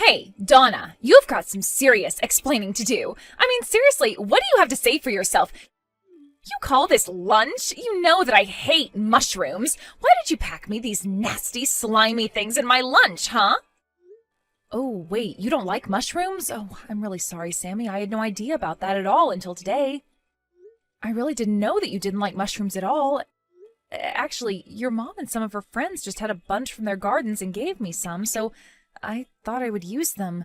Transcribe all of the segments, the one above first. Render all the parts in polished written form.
Hey, Donna, you've got some serious explaining to do. I mean, seriously, what do you have to say for yourself? You call this lunch? You know that I hate mushrooms. Why did you pack me these nasty, slimy things in my lunch, huh? Oh, wait, you don't like mushrooms? Oh, I'm really sorry, Sammy. I had no idea about that at all until today. I really didn't know that you didn't like mushrooms at all. Actually, your mom and some of her friends just had a bunch from their gardens and gave me some, so I thought I would use them.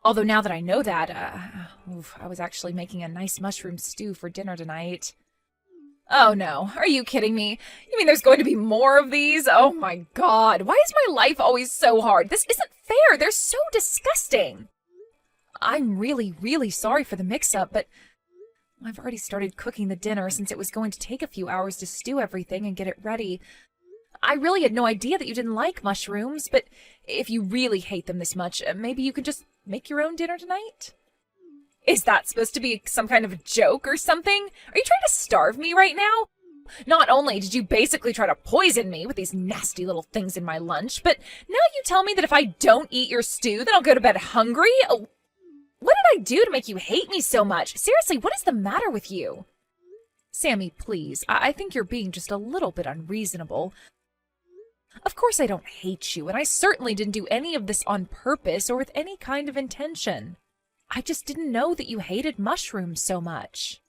Although now that I know that, I was actually making a nice mushroom stew for dinner tonight. Oh no, are you kidding me? You mean there's going to be more of these? Oh my god, why is my life always so hard? This isn't fair, they're so disgusting. I'm really, really sorry for the mix-up, but I've already started cooking the dinner since it was going to take a few hours to stew everything and get it ready. I really had no idea that you didn't like mushrooms, but if you really hate them this much, maybe you could just make your own dinner tonight? Is that supposed to be some kind of a joke or something? Are you trying to starve me right now? Not only did you basically try to poison me with these nasty little things in my lunch, but now you tell me that if I don't eat your stew, then I'll go to bed hungry? Oh, what did I do to make you hate me so much? Seriously, what is the matter with you? Sammy, please, I think you're being just a little bit unreasonable. Of course I don't hate you, and I certainly didn't do any of this on purpose or with any kind of intention. I just didn't know that you hated mushrooms so much.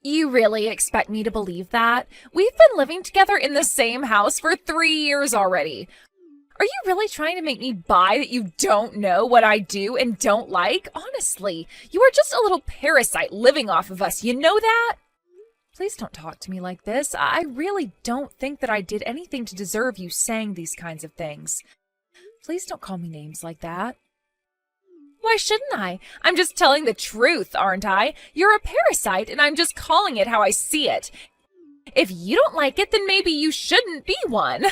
You really expect me to believe that? We've been living together in the same house for 3 years already. Are you really trying to make me buy that you don't know what I do and don't like? Honestly, you are just a little parasite living off of us, you know that? Please don't talk to me like this. I really don't think that I did anything to deserve you saying these kinds of things. Please don't call me names like that. Why shouldn't I? I'm just telling the truth, aren't I? You're a parasite, and I'm just calling it how I see it. If you don't like it, then maybe you shouldn't be one.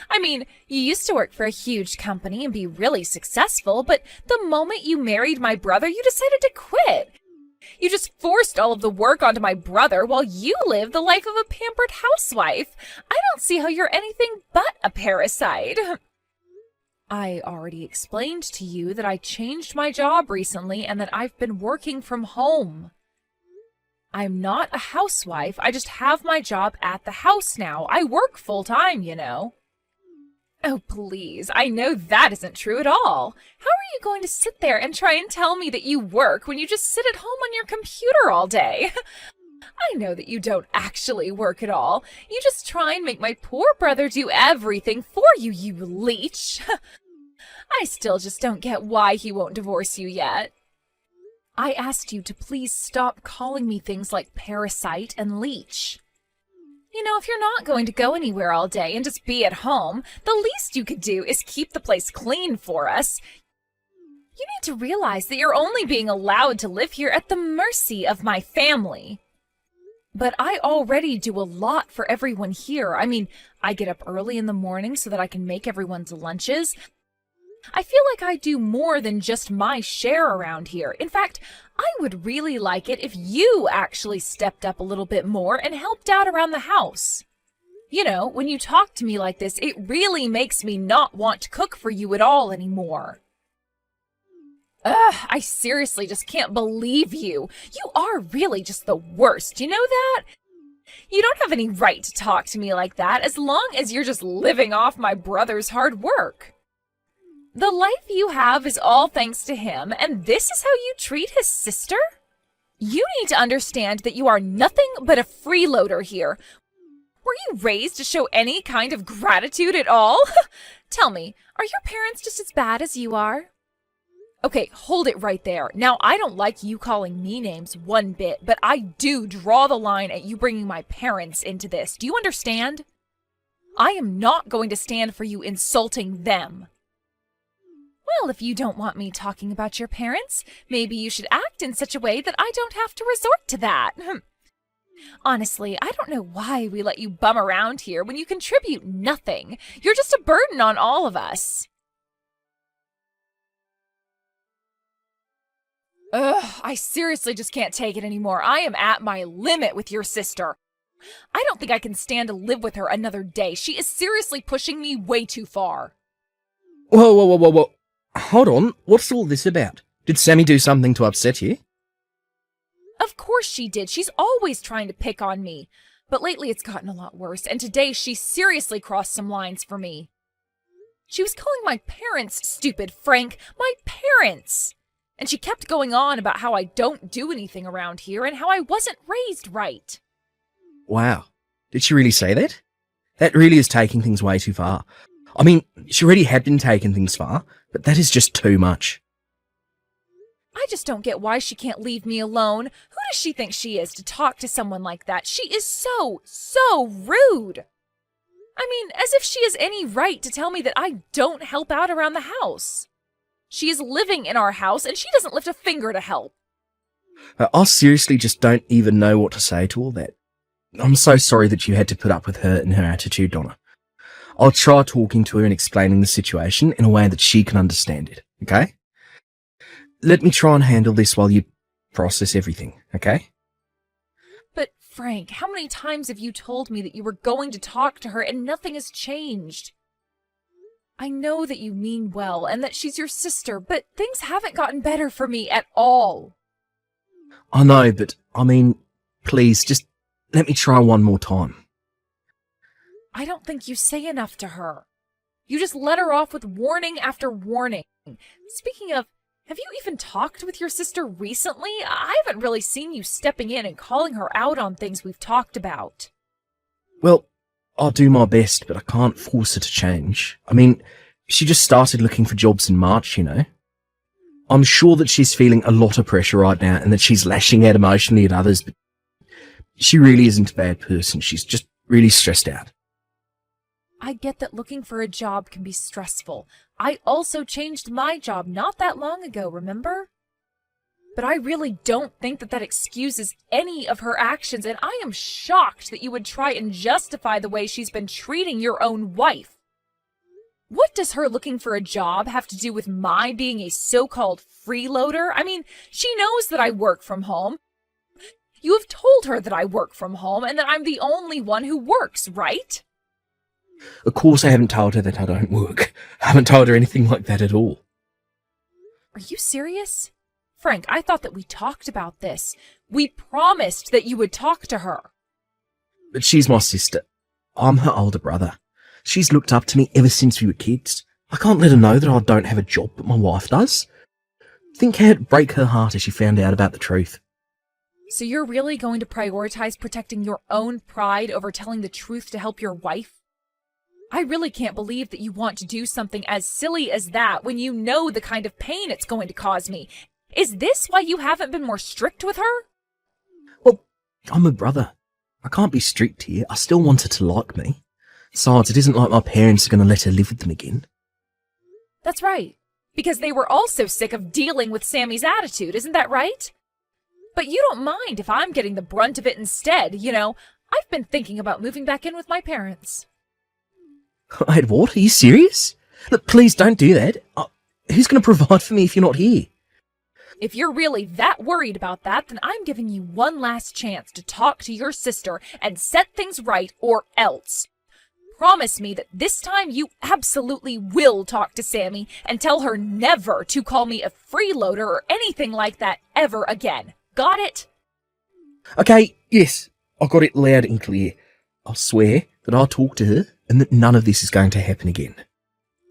I mean, you used to work for a huge company and be really successful, but the moment you married my brother, you decided to quit. You just forced all of the work onto my brother while you live the life of a pampered housewife. I don't see how you're anything but a parasite. I already explained to you that I changed my job recently and that I've been working from home. I'm not a housewife. I just have my job at the house now. I work full-time, you know. Oh, please. I know that isn't true at all. How are you going to sit there and try and tell me that you work when you just sit at home on your computer all day? I know that you don't actually work at all. You just try and make my poor brother do everything for you, you leech. I still just don't get why he won't divorce you yet. I asked you to please stop calling me things like parasite and leech. You know, if you're not going to go anywhere all day and just be at home, the least you could do is keep the place clean for us. You need to realize that you're only being allowed to live here at the mercy of my family. But I already do a lot for everyone here. I mean, I get up early in the morning so that I can make everyone's lunches. I feel like I do more than just my share around here. In fact, I would really like it if you actually stepped up a little bit more and helped out around the house. You know, when you talk to me like this, it really makes me not want to cook for you at all anymore. Ugh, I seriously just can't believe you. You are really just the worst, you know that? You don't have any right to talk to me like that as long as you're just living off my brother's hard work. The life you have is all thanks to him, and this is how you treat his sister? You need to understand that you are nothing but a freeloader here. Were you raised to show any kind of gratitude at all? Tell me, are your parents just as bad as you are? Okay, hold it right there. Now, I don't like you calling me names one bit, but I do draw the line at you bringing my parents into this. Do you understand? I am not going to stand for you insulting them. Well, if you don't want me talking about your parents, maybe you should act in such a way that I don't have to resort to that. Honestly, I don't know why we let you bum around here when you contribute nothing. You're just a burden on all of us. Ugh, I seriously just can't take it anymore. I am at my limit with your sister. I don't think I can stand to live with her another day. She is seriously pushing me way too far. Whoa. hold on, what's all this about? Did Sammy do something to upset you? Of course she did. She's always trying to pick on me. But lately it's gotten a lot worse, and today she seriously crossed some lines for me. She was calling my parents stupid, Frank. My parents! And she kept going on about how I don't do anything around here and how I wasn't raised right. Wow. Did she really say that? That really is taking things way too far. I mean, she already had been taking things far, but that is just too much. I just don't get why she can't leave me alone. Who does she think she is to talk to someone like that? She is so rude. I mean, as if she has any right to tell me that I don't help out around the house. She is living in our house, and she doesn't lift a finger to help. I seriously just don't even know what to say to all that. I'm so sorry that you had to put up with her and her attitude, Donna. I'll try talking to her and explaining the situation in a way that she can understand it, okay? Let me try and handle this while you process everything, okay? But, Frank, how many times have you told me that you were going to talk to her and nothing has changed? I know that you mean well and that she's your sister, but things haven't gotten better for me at all. I know, but, I mean, please, just let me try one more time. I don't think you say enough to her. You just let her off with warning after warning. Speaking of, have you even talked with your sister recently? I haven't really seen you stepping in and calling her out on things we've talked about. Well, I'll do my best, but I can't force her to change. I mean, she just started looking for jobs in March, you know. I'm sure that she's feeling a lot of pressure right now and that she's lashing out emotionally at others, but she really isn't a bad person. She's just really stressed out. I get that looking for a job can be stressful. I also changed my job not that long ago, remember? But I really don't think that excuses any of her actions, and I am shocked that you would try and justify the way she's been treating your own wife. What does her looking for a job have to do with my being a so-called freeloader? I mean, she knows that I work from home. You have told her that I work from home and that I'm the only one who works, right? Of course I haven't told her that I don't work. I haven't told her anything like that at all. Are you serious? Frank, I thought that we talked about this. We promised that you would talk to her. But she's my sister. I'm her older brother. She's looked up to me ever since we were kids. I can't let her know that I don't have a job, but my wife does. Think how it'd break her heart if she found out about the truth. So you're really going to prioritize protecting your own pride over telling the truth to help your wife? I really can't believe that you want to do something as silly as that when you know the kind of pain it's going to cause me. Is this why you haven't been more strict with her? Well, I'm a brother. I can't be strict here. I still want her to like me. Besides, it isn't like my parents are going to let her live with them again. That's right. Because they were also sick of dealing with Sammy's attitude, isn't that right? But you don't mind if I'm getting the brunt of it instead, you know. I've been thinking about moving back in with my parents. Wait, what? Are you serious? Look, please don't do that. Who's going to provide for me if you're not here? If you're really that worried about that, then I'm giving you one last chance to talk to your sister and set things right, or else. Promise me that this time you absolutely will talk to Sammy and tell her never to call me a freeloader or anything like that ever again. Got it? Okay, yes. I got it loud and clear. I'll swear that I'll talk to her and that none of this is going to happen again.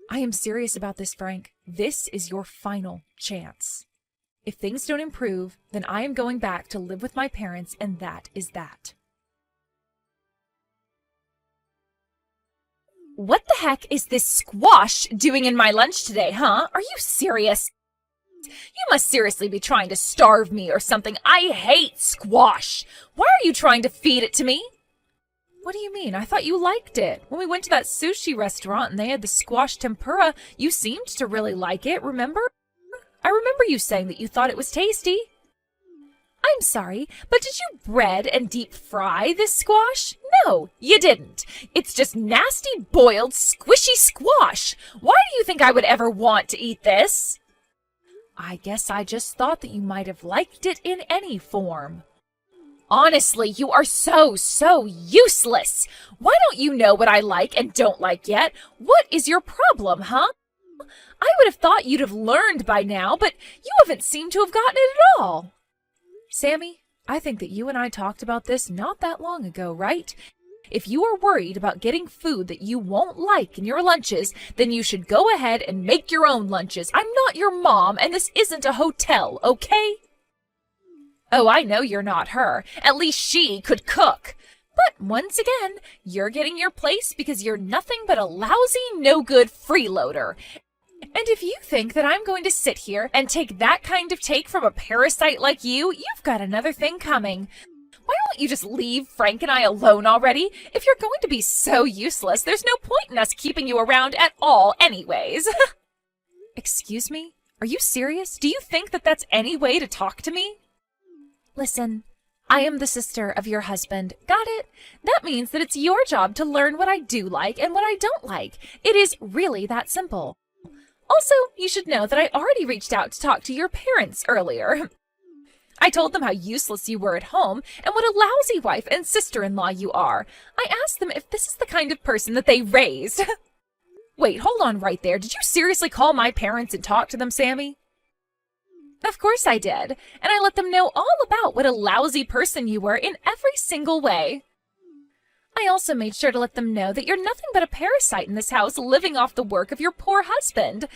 I am serious about this, Frank. This is your final chance. If things don't improve, then I am going back to live with my parents, and that is that. What the heck is this squash doing in my lunch today, huh? Are you serious? You must seriously be trying to starve me or something. I hate squash. Why are you trying to feed it to me? What do you mean? I thought you liked it. When we went to that sushi restaurant and they had the squash tempura, you seemed to really like it, remember? I remember you saying that you thought it was tasty. I'm sorry, but did you bread and deep fry this squash? No, you didn't. It's just nasty, boiled, squishy squash. Why do you think I would ever want to eat this? I guess I just thought that you might have liked it in any form. Honestly, you are so useless. Why don't you know what I like and don't like yet? What is your problem, huh? I would have thought you'd have learned by now, but you haven't seemed to have gotten it at all. Sammy, I think that you and I talked about this not that long ago, right? If you are worried about getting food that you won't like in your lunches, then you should go ahead and make your own lunches. I'm not your mom, and this isn't a hotel, okay? Oh, I know you're not her. At least she could cook. But once again, you're getting your place because you're nothing but a lousy, no-good freeloader. And if you think that I'm going to sit here and take that kind of take from a parasite like you, you've got another thing coming. Why won't you just leave Frank and I alone already? If you're going to be so useless, there's no point in us keeping you around at all anyways. Excuse me? Are you serious? Do you think that that's any way to talk to me? Listen, I am the sister of your husband. Got it? That means that it's your job to learn what I do like and what I don't like. It is really that simple. Also, you should know that I already reached out to talk to your parents earlier. I told them how useless you were at home and what a lousy wife and sister-in-law you are. I asked them if this is the kind of person that they raised. Wait, hold on right there. Did you seriously call my parents and talk to them, Sammy? Of course I did, and I let them know all about what a lousy person you were in every single way. I also made sure to let them know that you're nothing but a parasite in this house living off the work of your poor husband.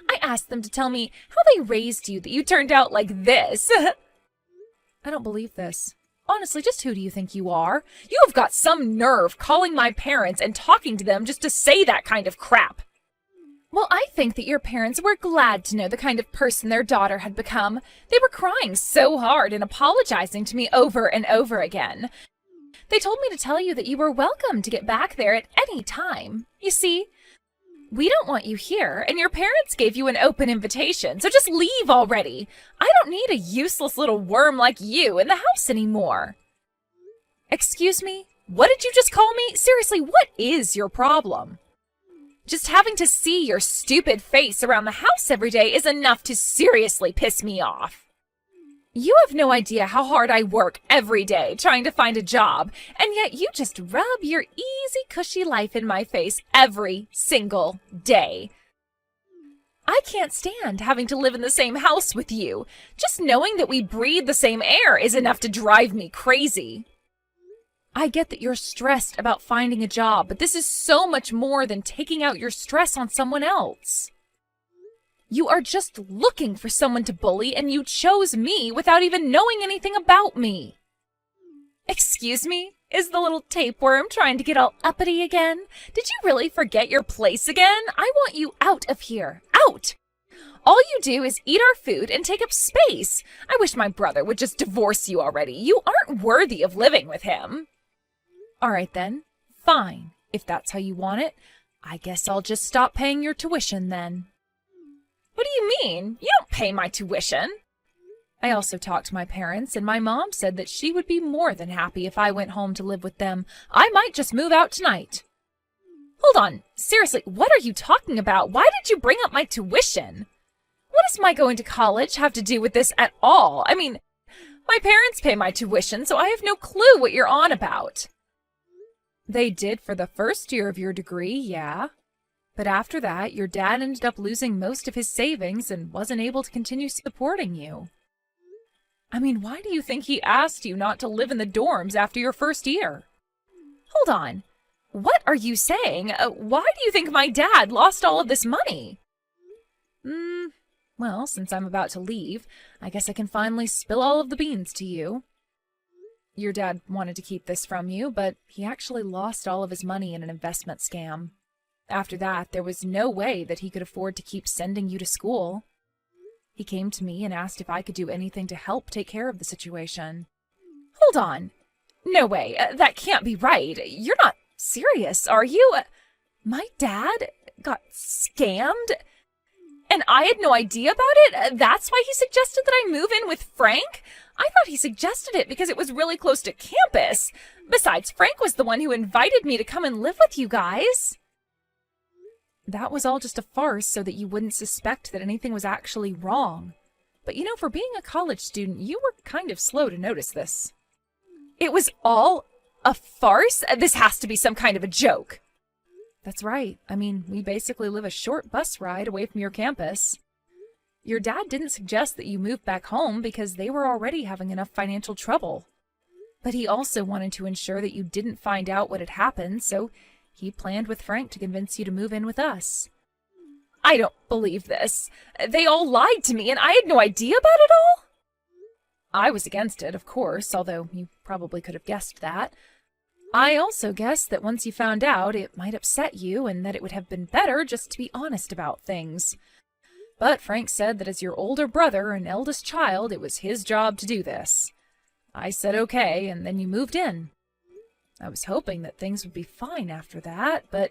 I asked them to tell me how they raised you that you turned out like this. I don't believe this. Honestly, just who do you think you are? You have got some nerve calling my parents and talking to them just to say that kind of crap. Well, I think that your parents were glad to know the kind of person their daughter had become. They were crying so hard and apologizing to me over and over again. They told me to tell you that you were welcome to get back there at any time. You see, we don't want you here, and your parents gave you an open invitation, so just leave already. I don't need a useless little worm like you in the house anymore. Excuse me? What did you just call me? Seriously, what is your problem? Just having to see your stupid face around the house every day is enough to seriously piss me off. You have no idea how hard I work every day trying to find a job, and yet you just rub your easy, cushy life in my face every single day. I can't stand having to live in the same house with you. Just knowing that we breathe the same air is enough to drive me crazy. I get that you're stressed about finding a job, but this is so much more than taking out your stress on someone else. You are just looking for someone to bully, and you chose me without even knowing anything about me. Excuse me? Is the little tapeworm trying to get all uppity again? Did you really forget your place again? I want you out of here. Out! All you do is eat our food and take up space. I wish my brother would just divorce you already. You aren't worthy of living with him. All right then. Fine. If that's how you want it, I guess I'll just stop paying your tuition then. What do you mean? You don't pay my tuition. I also talked to my parents, and my mom said that she would be more than happy if I went home to live with them. I might just move out tonight. Hold on. Seriously, what are you talking about? Why did you bring up my tuition? What does my going to college have to do with this at all? I mean, my parents pay my tuition, so I have no clue what you're on about. They did for the first year of your degree, yeah. But after that, your dad ended up losing most of his savings and wasn't able to continue supporting you. I mean, why do you think he asked you not to live in the dorms after your first year? Hold on. What are you saying? Why do you think my dad lost all of this money? Well, since I'm about to leave, I guess I can finally spill all of the beans to you. Your dad wanted to keep this from you, but he actually lost all of his money in an investment scam. After that, there was no way that he could afford to keep sending you to school. He came to me and asked if I could do anything to help take care of the situation. Hold on. No way. That can't be right. You're not serious, are you? My dad got scammed? And I had no idea about it? That's why he suggested that I move in with Frank? I thought he suggested it because it was really close to campus. Besides, Frank was the one who invited me to come and live with you guys. That was all just a farce so that you wouldn't suspect that anything was actually wrong. But you know, for being a college student, you were kind of slow to notice this. It was all a farce? This has to be some kind of a joke. That's right. I mean, we basically live a short bus ride away from your campus. Your dad didn't suggest that you move back home because they were already having enough financial trouble. But he also wanted to ensure that you didn't find out what had happened, so he planned with Frank to convince you to move in with us. I don't believe this. They all lied to me and I had no idea about it all? I was against it, of course, although you probably could have guessed that. I also guessed that once you found out, it might upset you and that it would have been better just to be honest about things. But Frank said that as your older brother and eldest child, it was his job to do this. I said okay, and then you moved in. I was hoping that things would be fine after that, but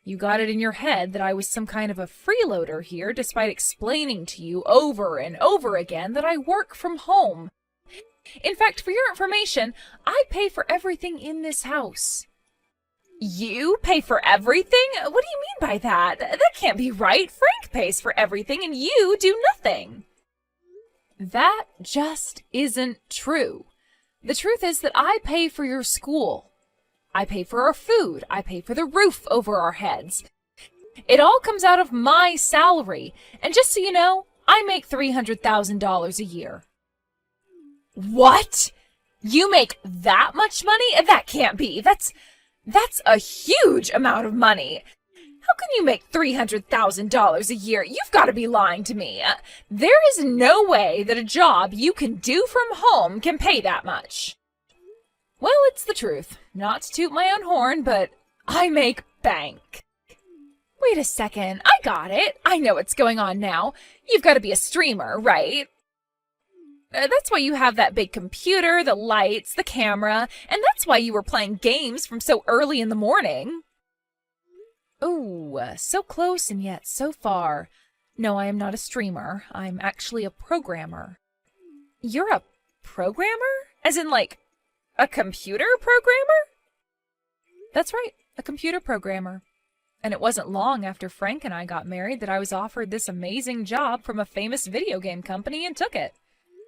you got it in your head that I was some kind of a freeloader here, despite explaining to you over and over again that I work from home. In fact, for your information, I pay for everything in this house. You pay for everything? What do you mean by that? That can't be right. Frank pays for everything and you do nothing. That just isn't true. The truth is that I pay for your school. I pay for our food. I pay for the roof over our heads. It all comes out of my salary. And just so you know, I make $300,000 a year. What? You make that much money? That can't be. That's a huge amount of money. How can you make $300,000 a year? You've got to be lying to me. There is no way that a job you can do from home can pay that much. Well, it's the truth. Not to toot my own horn, but I make bank. Wait a second. I got it. I know what's going on now. You've got to be a streamer, right? That's why you have that big computer, the lights, the camera, and that's why you were playing games from so early in the morning. Oh, so close and yet so far. No, I am not a streamer. I'm actually a programmer. You're a programmer? As in, like, a computer programmer? That's right, a computer programmer. And it wasn't long after Frank and I got married that I was offered this amazing job from a famous video game company and took it.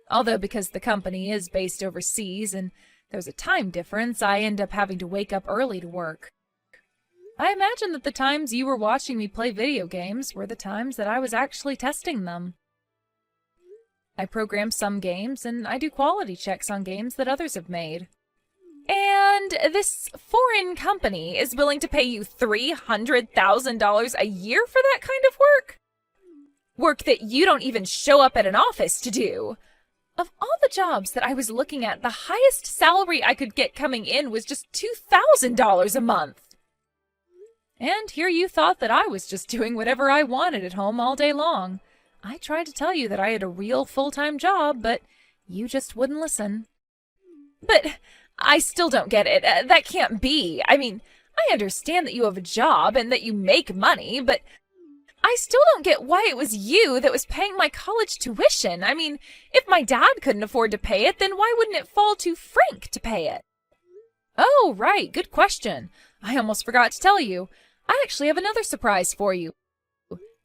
Although because the company is based overseas and there's a time difference, I end up having to wake up early to work. I imagine that the times you were watching me play video games were the times that I was actually testing them. I program some games, and I do quality checks on games that others have made. And this foreign company is willing to pay you $300,000 a year for that kind of work? Work that you don't even show up at an office to do. Of all the jobs that I was looking at, the highest salary I could get coming in was just $2,000 a month. And here you thought that I was just doing whatever I wanted at home all day long. I tried to tell you that I had a real full-time job, but you just wouldn't listen. But I still don't get it. That can't be. I mean, I understand that you have a job and that you make money, but I still don't get why it was you that was paying my college tuition. I mean, if my dad couldn't afford to pay it, then why wouldn't it fall to Frank to pay it? Oh, right. Good question. I almost forgot to tell you. I actually have another surprise for you.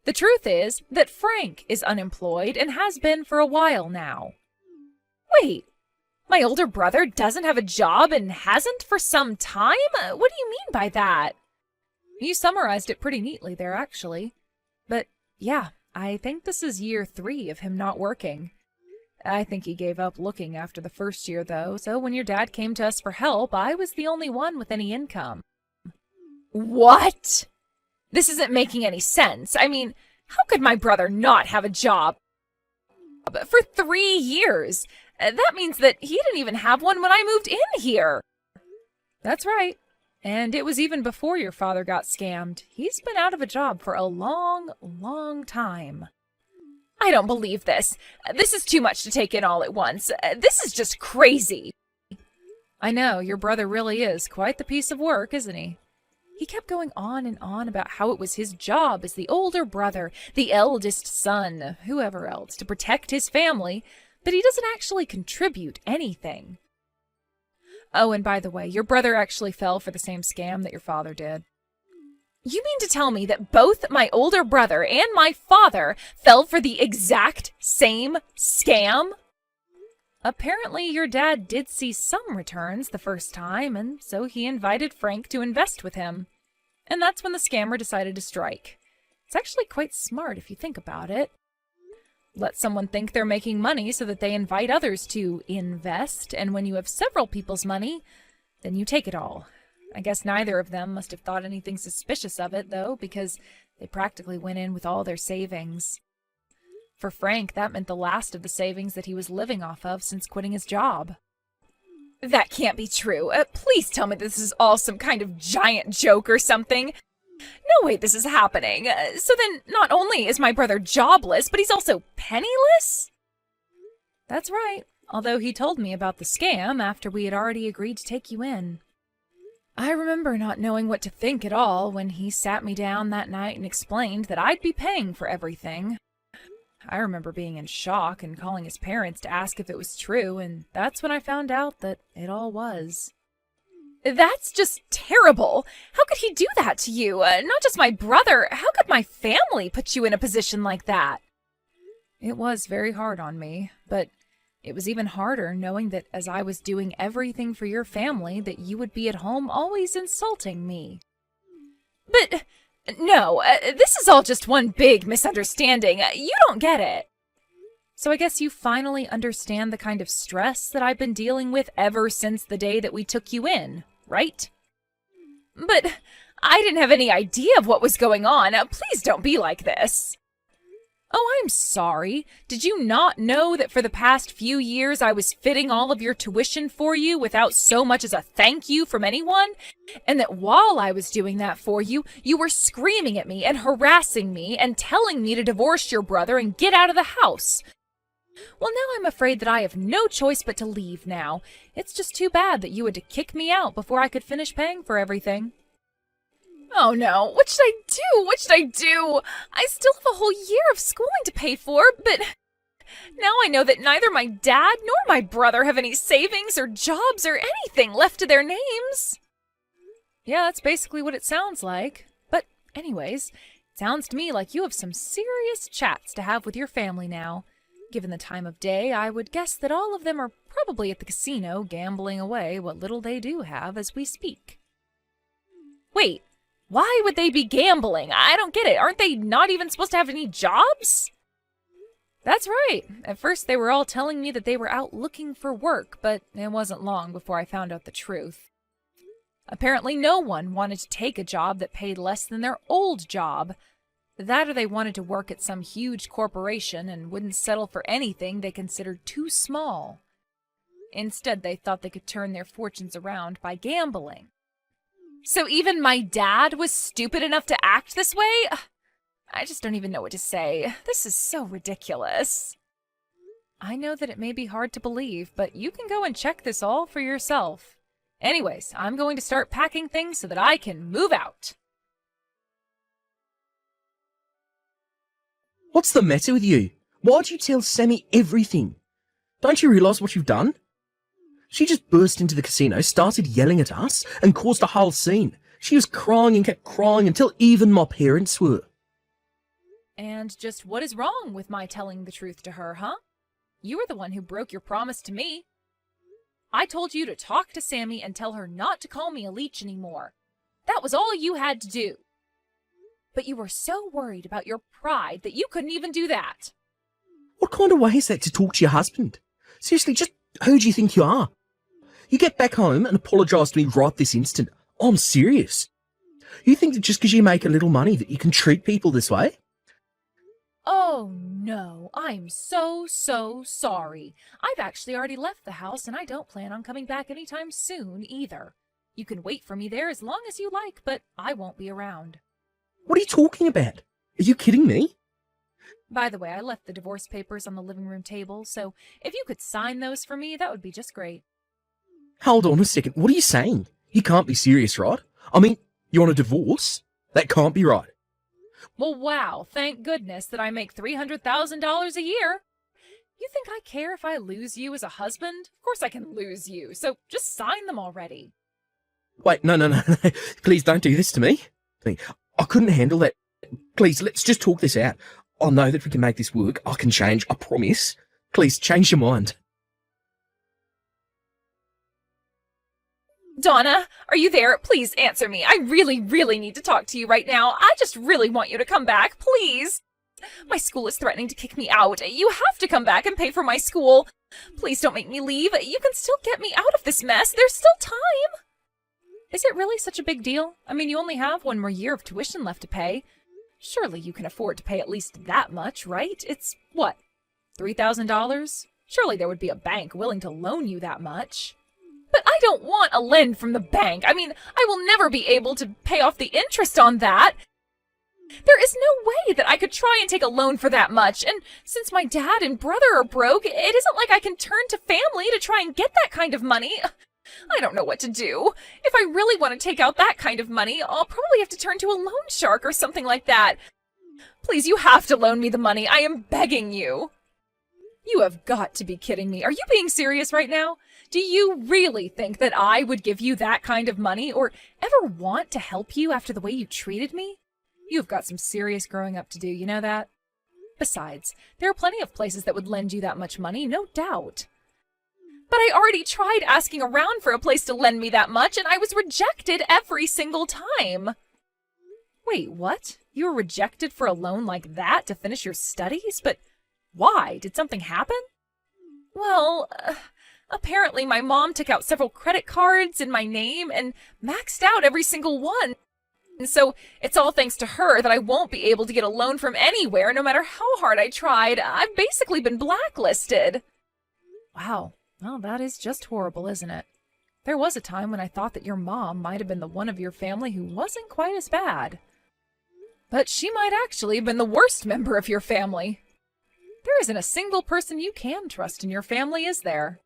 The truth is that Frank is unemployed and has been for a while now. Wait, my older brother doesn't have a job and hasn't for some time? What do you mean by that? You summarized it pretty neatly there, actually. But yeah, I think this is year 3 of him not working. I think he gave up looking after the first year, though, so when your dad came to us for help, I was the only one with any income. What? This isn't making any sense. I mean, how could my brother not have a job for 3 years? That means that he didn't even have one when I moved in here. That's right. And it was even before your father got scammed. He's been out of a job for a long, long time. I don't believe this. This is too much to take in all at once. This is just crazy. I know, your brother really is quite the piece of work, isn't he? He kept going on and on about how it was his job as the older brother, the eldest son, whoever else, to protect his family, but he doesn't actually contribute anything. Oh, and by the way, your brother actually fell for the same scam that your father did. You mean to tell me that both my older brother and my father fell for the exact same scam? Apparently, your dad did see some returns the first time, and so he invited Frank to invest with him. And that's when the scammer decided to strike. It's actually quite smart if you think about it. Let someone think they're making money so that they invite others to invest, and when you have several people's money, then you take it all. I guess neither of them must have thought anything suspicious of it, though, because they practically went in with all their savings. For Frank, that meant the last of the savings that he was living off of since quitting his job. That can't be true. Please tell me this is all some kind of giant joke or something. No way this is happening. So then, not only is my brother jobless, but he's also penniless? That's right, although he told me about the scam after we had already agreed to take you in. I remember not knowing what to think at all when he sat me down that night and explained that I'd be paying for everything. I remember being in shock and calling his parents to ask if it was true, and that's when I found out that it all was. That's just terrible. How could he do that to you? Not just my brother. How could my family put you in a position like that? It was very hard on me, but it was even harder knowing that as I was doing everything for your family, that you would be at home always insulting me. But no, this is all just one big misunderstanding. You don't get it. So I guess you finally understand the kind of stress that I've been dealing with ever since the day that we took you in, right? But I didn't have any idea of what was going on. Please don't be like this. Oh, I'm sorry. Did you not know that for the past few years I was fitting all of your tuition for you without so much as a thank you from anyone? And that while I was doing that for you, you were screaming at me and harassing me and telling me to divorce your brother and get out of the house? Well, now I'm afraid that I have no choice but to leave now. It's just too bad that you had to kick me out before I could finish paying for everything. Oh no, what should I do? What should I do? I still have a whole year of schooling to pay for, but now I know that neither my dad nor my brother have any savings or jobs or anything left to their names. Yeah, that's basically what it sounds like. But anyways, it sounds to me like you have some serious chats to have with your family now. Given the time of day, I would guess that all of them are probably at the casino gambling away what little they do have as we speak. Wait, why would they be gambling? I don't get it. Aren't they not even supposed to have any jobs? That's right. At first they were all telling me that they were out looking for work, but it wasn't long before I found out the truth. Apparently no one wanted to take a job that paid less than their old job. That or they wanted to work at some huge corporation and wouldn't settle for anything they considered too small. Instead, they thought they could turn their fortunes around by gambling. So even my dad was stupid enough to act this way? I just don't even know what to say. This is so ridiculous. I know that it may be hard to believe, but you can go and check this all for yourself. Anyways, I'm going to start packing things so that I can move out. What's the matter with you? Why'd you tell Sammy everything? Don't you realise what you've done? She just burst into the casino, started yelling at us, and caused a whole scene. She was crying and kept crying until even my parents were. And just what is wrong with my telling the truth to her, huh? You were the one who broke your promise to me. I told you to talk to Sammy and tell her not to call me a leech anymore. That was all you had to do. But you were so worried about your pride that you couldn't even do that. What kind of way is that to talk to your husband? Seriously, just who do you think you are? You get back home and apologise to me right this instant. I'm serious. You think that just because you make a little money that you can treat people this way? Oh no, I'm so sorry. I've actually already left the house and I don't plan on coming back anytime soon either. You can wait for me there as long as you like, but I won't be around. What are you talking about? Are you kidding me? By the way, I left the divorce papers on the living room table, so if you could sign those for me, that would be just great. Hold on a second. What are you saying? You can't be serious, right? I mean, you want a divorce? That can't be right. Well, wow, thank goodness that I make $300,000 a year. You think I care if I lose you as a husband? Of course I can lose you, so just sign them already. Wait, no. Please don't do this to me. I couldn't handle that. Please, let's just talk this out. I know that we can make this work. I can change, I promise. Please, change your mind. Donna, are you there? Please answer me. I really, really need to talk to you right now. I just really want you to come back, please. My school is threatening to kick me out. You have to come back and pay for my school. Please don't make me leave. You can still get me out of this mess. There's still time. Is it really such a big deal? I mean, you only have one more year of tuition left to pay. Surely you can afford to pay at least that much, right? It's, what, $3,000? Surely there would be a bank willing to loan you that much. But I don't want a lend from the bank. I mean, I will never be able to pay off the interest on that. There is no way that I could try and take a loan for that much, and since my dad and brother are broke, it isn't like I can turn to family to try and get that kind of money. I don't know what to do. If I really want to take out that kind of money, I'll probably have to turn to a loan shark or something like that. Please, you have to loan me the money. I am begging you. You have got to be kidding me. Are you being serious right now? Do you really think that I would give you that kind of money or ever want to help you after the way you treated me? You've got some serious growing up to do, you know that? Besides, there are plenty of places that would lend you that much money, no doubt. But I already tried asking around for a place to lend me that much, and I was rejected every single time. Wait, what? You were rejected for a loan like that to finish your studies? But why? Did something happen? Well, apparently my mom took out several credit cards in my name and maxed out every single one. And so it's all thanks to her that I won't be able to get a loan from anywhere no matter how hard I tried. I've basically been blacklisted. Wow. Well, that is just horrible, isn't it? There was a time when I thought that your mom might have been the one of your family who wasn't quite as bad. But she might actually have been the worst member of your family. There isn't a single person you can trust in your family, is there?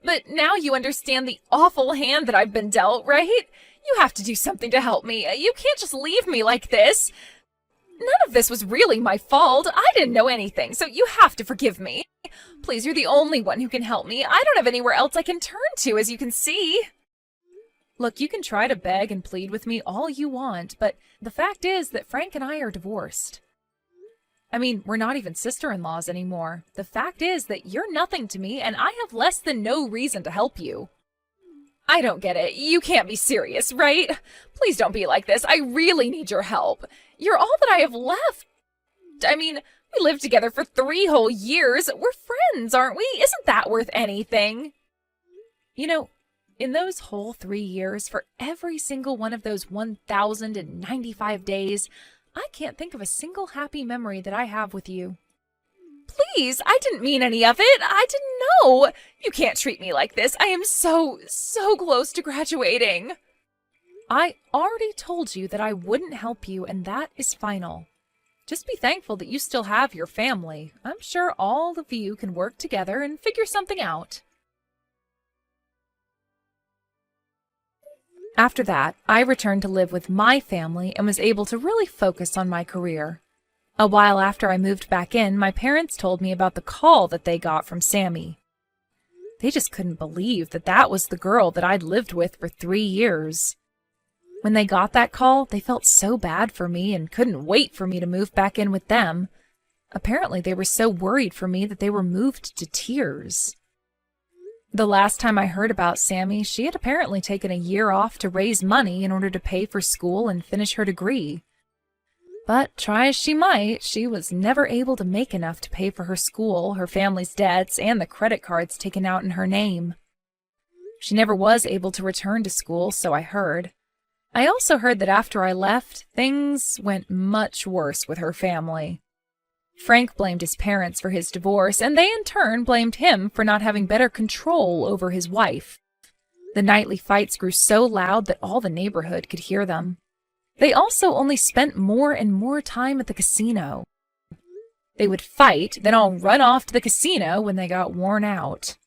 But now you understand the awful hand that I've been dealt, right? You have to do something to help me. You can't just leave me like this. None of this was really my fault. I didn't know anything, so you have to forgive me. Please, you're the only one who can help me. I don't have anywhere else I can turn to, as you can see. Look, you can try to beg and plead with me all you want, but the fact is that Frank and I are divorced. I mean, we're not even sister-in-laws anymore. The fact is that you're nothing to me, and I have less than no reason to help you. I don't get it. You can't be serious, right? Please don't be like this. I really need your help. You're all that I have left. I mean, we lived together for 3 whole years. We're friends, aren't we? Isn't that worth anything? You know, in those whole 3 years, for every single one of those 1,095 days, I can't think of a single happy memory that I have with you. Please, I didn't mean any of it. I didn't know. You can't treat me like this. I am so close to graduating. I already told you that I wouldn't help you, and that is final. Just be thankful that you still have your family. I'm sure all of you can work together and figure something out. After that, I returned to live with my family and was able to really focus on my career. A while after I moved back in, my parents told me about the call that they got from Sammy. They just couldn't believe that that was the girl that I'd lived with for 3 years. When they got that call, they felt so bad for me and couldn't wait for me to move back in with them. Apparently, they were so worried for me that they were moved to tears. The last time I heard about Sammy, she had apparently taken a year off to raise money in order to pay for school and finish her degree. But try as she might, she was never able to make enough to pay for her school, her family's debts, and the credit cards taken out in her name. She never was able to return to school, so I heard. I also heard that after I left, things went much worse with her family. Frank blamed his parents for his divorce, and they in turn blamed him for not having better control over his wife. The nightly fights grew so loud that all the neighborhood could hear them. They also only spent more and more time at the casino. They would fight, then all run off to the casino when they got worn out.